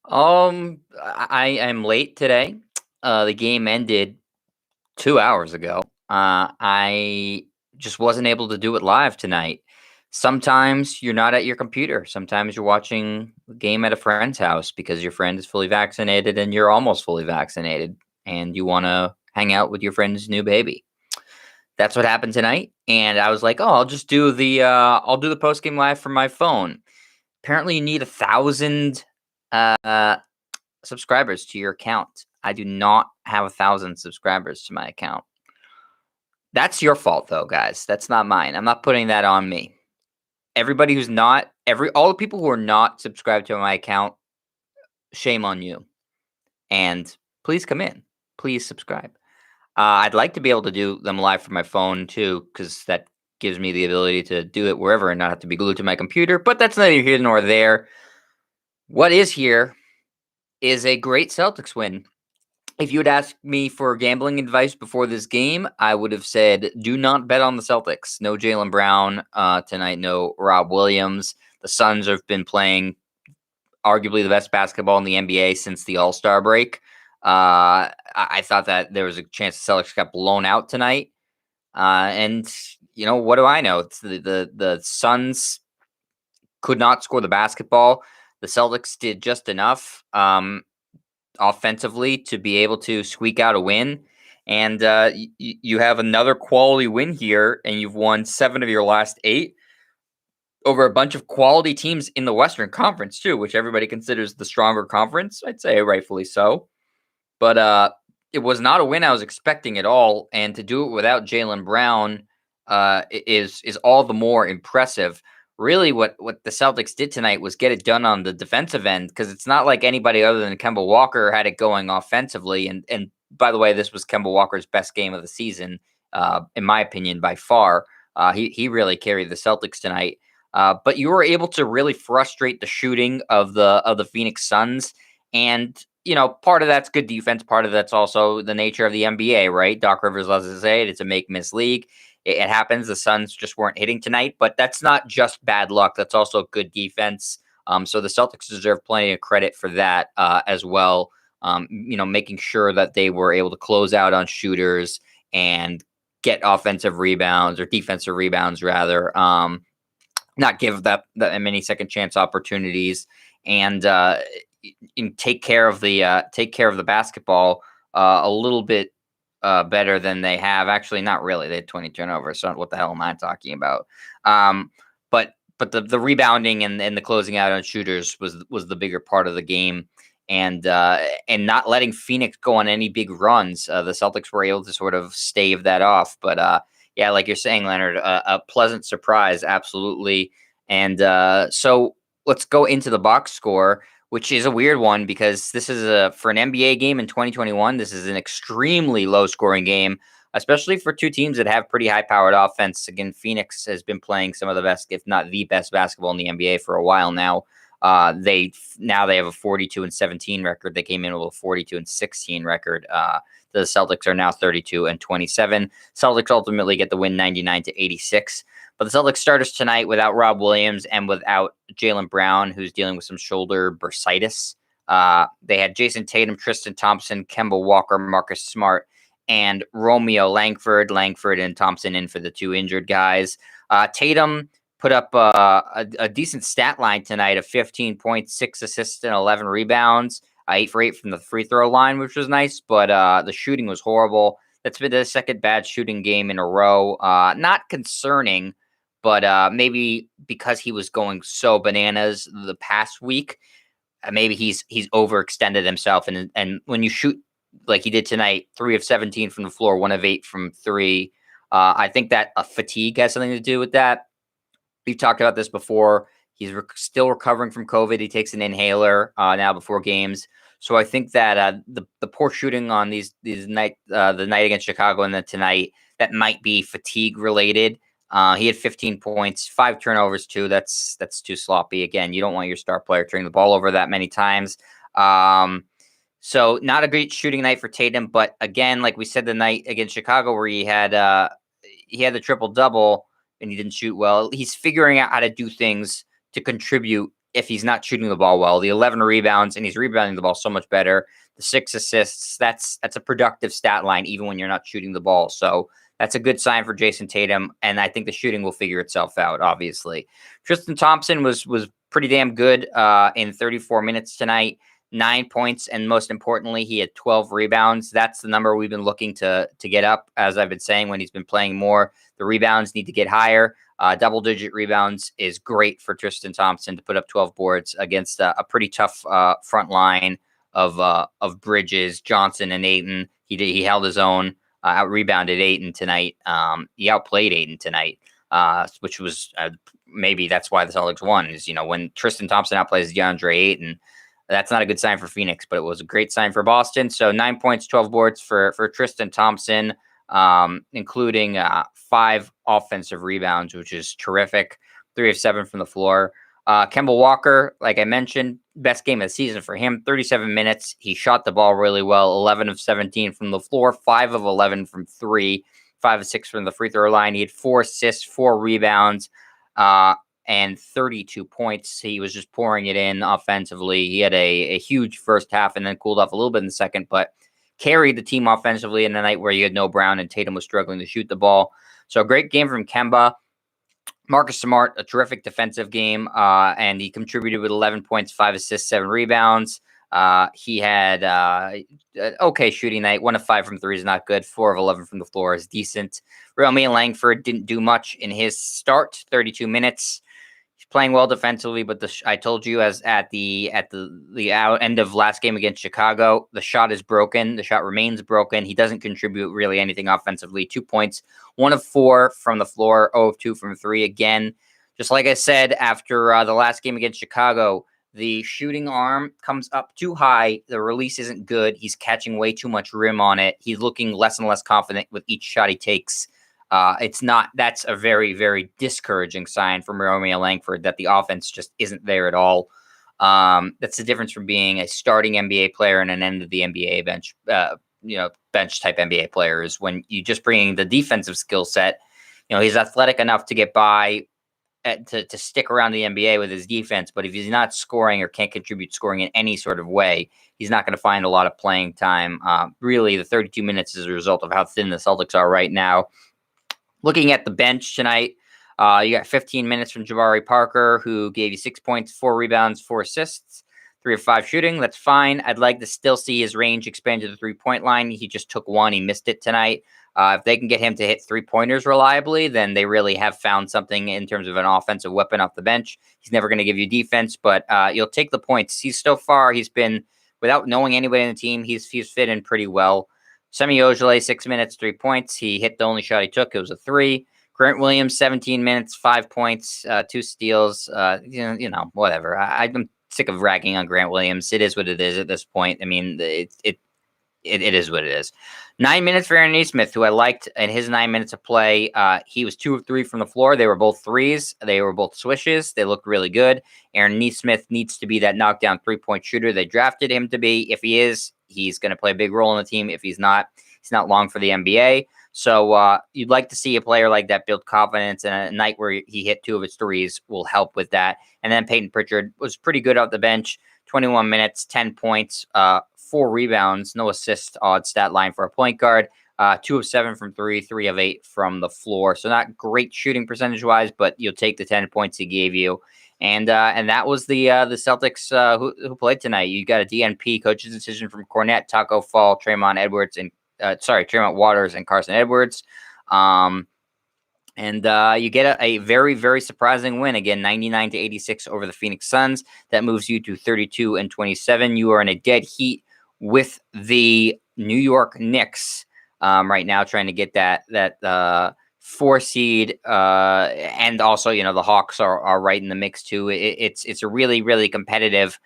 I am late today. The game ended 2 hours ago. I just wasn't able to do it live tonight. Sometimes you're not at your computer. Sometimes you're watching the game at a friend's house because your friend is fully vaccinated and you're almost fully vaccinated, and you want to hang out with your friend's new baby. That's what happened tonight, and I was like, "Oh, I'll do the post game live from my phone." Apparently, you need 1,000 uh, subscribers to your account. I do not have 1,000 subscribers to my account. That's your fault though, guys. That's not mine. I'm not putting that on me. Everybody who's not all the people who are not subscribed to my account, shame on you. And please come in. Please subscribe. I'd like to be able to do them live from my phone too, because that gives me the ability to do it wherever and not have to be glued to my computer. But that's neither here nor there. What is here is a great Celtics win. If you had asked me for gambling advice before this game, I would have said, do not bet on the Celtics. No Jaylen Brown tonight, no Rob Williams. The Suns have been playing arguably the best basketball in the NBA since the All-Star break. I thought that there was a chance the Celtics got blown out tonight. And, what do I know? It's the Suns could not score the basketball. The Celtics did just enough. Offensively to be able to squeak out a win. And you have another quality win here, and you've won 7 of your last 8 over a bunch of quality teams in the Western Conference too, which everybody considers the stronger conference. I'd say rightfully so. But it was not a win I was expecting at all, and to do it without Jaylen Brown is all the more impressive. Really, what the Celtics did tonight was get it done on the defensive end, because it's not like anybody other than Kemba Walker had it going offensively. And by the way, this was Kemba Walker's best game of the season, in my opinion, by far. He really carried the Celtics tonight. But you were able to really frustrate the shooting of the Phoenix Suns, and part of that's good defense. Part of that's also the nature of the NBA, right? Doc Rivers loves to say it. It's a make-miss league. It happens. The Suns just weren't hitting tonight, but that's not just bad luck. That's also good defense. So the Celtics deserve plenty of credit for that as well. Making sure that they were able to close out on shooters and get offensive rebounds, or defensive rebounds rather. Not give that many second chance opportunities, and take care of the basketball a little bit better than they have. Actually, not really. They had 20 turnovers. So what the hell am I talking about? But the rebounding and the closing out on shooters was the bigger part of the game, and not letting Phoenix go on any big runs. The Celtics were able to sort of stave that off. But yeah, like you're saying, Leonard, a pleasant surprise, absolutely. And so let's go into the box score, which is a weird one because this is for an NBA game in 2021. This is an extremely low scoring game, especially for two teams that have pretty high powered offense. Again, Phoenix has been playing some of the best, if not the best, basketball in the NBA for a while now. They have a 42-17 record. They came in with a 42-16 record. The Celtics are now 32-27. Celtics ultimately get the win 99-86. But the Celtics starters tonight without Rob Williams and without Jaylen Brown, who's dealing with some shoulder bursitis. They had Jason Tatum, Tristan Thompson, Kemba Walker, Marcus Smart, and Romeo Langford. Langford and Thompson in for the two injured guys. Tatum put up a decent stat line tonight of 15 points, 6 assists, and 11 rebounds. 8 for 8 from the free throw line, which was nice, but the shooting was horrible. That's been the second bad shooting game in a row. Not concerning, but maybe because he was going so bananas the past week, maybe he's overextended himself. And when you shoot like he did tonight, 3 of 17 from the floor, 1 of 8 from 3, I think that fatigue has something to do with that. We've talked about this before. He's still recovering from COVID. He takes an inhaler now before games. So I think that the poor shooting on the night against Chicago and then tonight, that might be fatigue related. He had 15 points, 5 turnovers too. That's too sloppy. Again, you don't want your star player turning the ball over that many times. So not a great shooting night for Tatum. But again, like we said the night against Chicago where he had the triple double and he didn't shoot well, he's figuring out how to do things to contribute if he's not shooting the ball well. The 11 rebounds, and he's rebounding the ball so much better. The 6 assists, that's a productive stat line, even when you're not shooting the ball. So that's a good sign for Jason Tatum, and I think the shooting will figure itself out, obviously. Tristan Thompson was pretty damn good in 34 minutes tonight. 9 points, and most importantly, he had 12 rebounds. That's the number we've been looking to get up, as I've been saying, when he's been playing more. The rebounds need to get higher. Double-digit rebounds is great for Tristan Thompson to put up 12 boards against a pretty tough front line of Bridges, Johnson, and Ayton. He held his own, out-rebounded Ayton tonight. He outplayed Ayton tonight, which was maybe that's why the Celtics won, is, when Tristan Thompson outplays DeAndre Ayton, that's not a good sign for Phoenix, but it was a great sign for Boston. So 9 points, 12 boards for Tristan Thompson, including 5 offensive rebounds, which is terrific. 3 of 7 from the floor. Kemba Walker, like I mentioned, best game of the season for him. 37 minutes. He shot the ball really well. 11 of 17 from the floor. 5 of 11 from 3. 5 of 6 from the free throw line. He had 4 assists, 4 rebounds. And 32 points. He was just pouring it in offensively. He had a huge first half and then cooled off a little bit in the second, but carried the team offensively in the night where you had no Brown and Tatum was struggling to shoot the ball. So a great game from Kemba. Marcus Smart, a terrific defensive game, and he contributed with 11 points, 5 assists, 7 rebounds. He had an okay shooting night. 1 of 5 from 3 is not good. 4 of 11 from the floor is decent. Romeo Langford didn't do much in his start, 32 minutes. He's playing well defensively, but I told you, as at the end of last game against Chicago, the shot is broken. The shot remains broken. He doesn't contribute really anything offensively. 2 points, 1 of 4 from the floor, 0 of 2 from 3. Again, just like I said after the last game against Chicago, the shooting arm comes up too high. The release isn't good. He's catching way too much rim on it. He's looking less and less confident with each shot he takes. That's a very, very discouraging sign from Romeo Langford, that the offense just isn't there at all. That's the difference from being a starting NBA player and an end of the NBA bench, bench type NBA player, is when you just bring the defensive skill set. He's athletic enough to get by, to stick around the NBA with his defense, but if he's not scoring or can't contribute scoring in any sort of way, he's not going to find a lot of playing time. Really, the 32 minutes is a result of how thin the Celtics are right now. Looking at the bench tonight, you got 15 minutes from Jabari Parker, who gave you 6 points, 4 rebounds, 4 assists, 3 of 5 shooting. That's fine. I'd like to still see his range expand to the 3-point line. He just took 1. He missed it tonight. If they can get him to hit 3-pointers reliably, then they really have found something in terms of an offensive weapon off the bench. He's never going to give you defense, but you'll take the points. He's been, without knowing anybody in the team, he's fit in pretty well. Semi Ojeleye, 6 minutes, 3 points. He hit the only shot he took. It was a 3. Grant Williams, 17 minutes, 5 points, 2 steals. Whatever. I'm sick of ragging on Grant Williams. It is what it is at this point. I mean, it is what it is. 9 minutes for Aaron Nesmith, who I liked in his 9 minutes of play. He was 2 of 3 from the floor. They were both threes. They were both swishes. They looked really good. Aaron Nesmith needs to be that knockdown 3-point shooter they drafted him to be. If he is, he's going to play a big role in the team. If he's not long for the NBA. So you'd like to see a player like that build confidence, and a night where he hit 2 of his threes will help with that. And then Peyton Pritchard was pretty good off the bench. 21 minutes, 10 points, 4 rebounds, no assists, odd stat line for a point guard. 2 of 7 from 3, 3 of 8 from the floor. So not great shooting percentage-wise, but you'll take the 10 points he gave you. And that was the Celtics who played tonight. You got a DNP, coach's decision from Cornette, Taco Fall, Tremont Waters, and Carson Edwards. And you get a very, very surprising win again, 99-86 over the Phoenix Suns. That moves you to 32-27. You are in a dead heat with the New York Knicks right now, trying to get that 4 seed, and also the Hawks are right in the mix too. It's a really, really competitive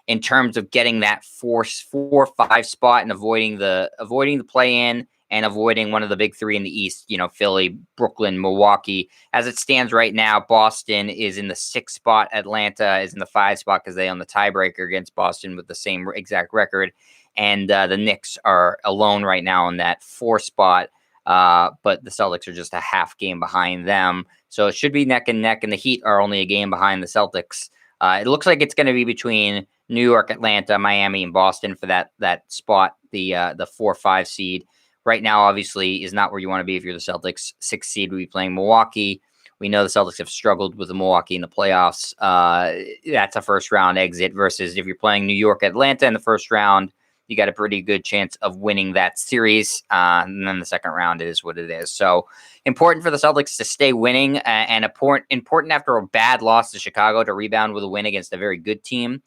in terms of getting that 4-5 spot and avoiding the play-in and avoiding one of the big 3 in the East. Philly, Brooklyn, Milwaukee. As it stands right now, Boston is in the 6th spot. Atlanta is in the 5 spot because they own the tiebreaker against Boston with the same exact record. And the Knicks are alone right now in that 4 spot. But the Celtics are just a half game behind them. So it should be neck and neck, and the Heat are only a game behind the Celtics. It looks like it's going to be between New York, Atlanta, Miami, and Boston for that spot, the 4-5 seed. Right now, obviously, is not where you want to be if you're the Celtics. 6th seed would be playing Milwaukee. We know the Celtics have struggled with the Milwaukee in the playoffs. That's a first round exit versus if you're playing New York, Atlanta in the first round, you got a pretty good chance of winning that series. And then the second round is what it is. So important for the Celtics to stay winning, and important after a bad loss to Chicago to rebound with a win against a very good team.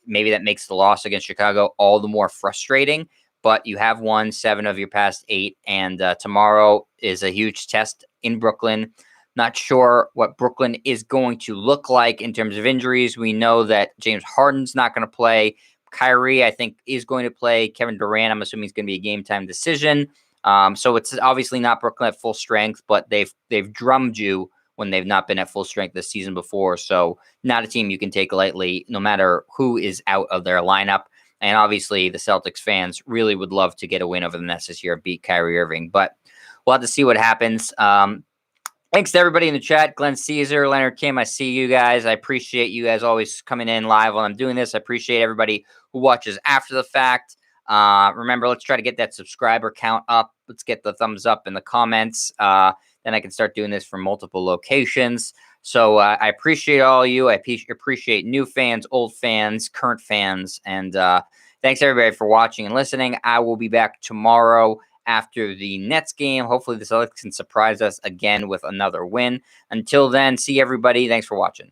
Maybe that makes the loss against Chicago all the more frustrating. But you have won 7 of your past 8, and tomorrow is a huge test in Brooklyn. Not sure what Brooklyn is going to look like in terms of injuries. We know that James Harden's not going to play. Kyrie, I think, is going to play. Kevin Durant, I'm assuming, is going to be a game time decision. So it's obviously not Brooklyn at full strength, but they've drummed you when they've not been at full strength this season before. So not a team you can take lightly, no matter who is out of their lineup. And obviously, the Celtics fans really would love to get a win over the Nets this year, beat Kyrie Irving. But we'll have to see what happens. Thanks to everybody in the chat. Glenn Caesar, Leonard Kim, I see you guys. I appreciate you guys always coming in live while I'm doing this. I appreciate everybody who watches after the fact. Remember, let's try to get that subscriber count up. Let's get the thumbs up in the comments. Then I can start doing this from multiple locations. So I appreciate all of you. I appreciate new fans, old fans, current fans. And thanks, everybody, for watching and listening. I will be back tomorrow after the Nets game. Hopefully the Celtics can surprise us again with another win. Until then, see everybody. Thanks for watching.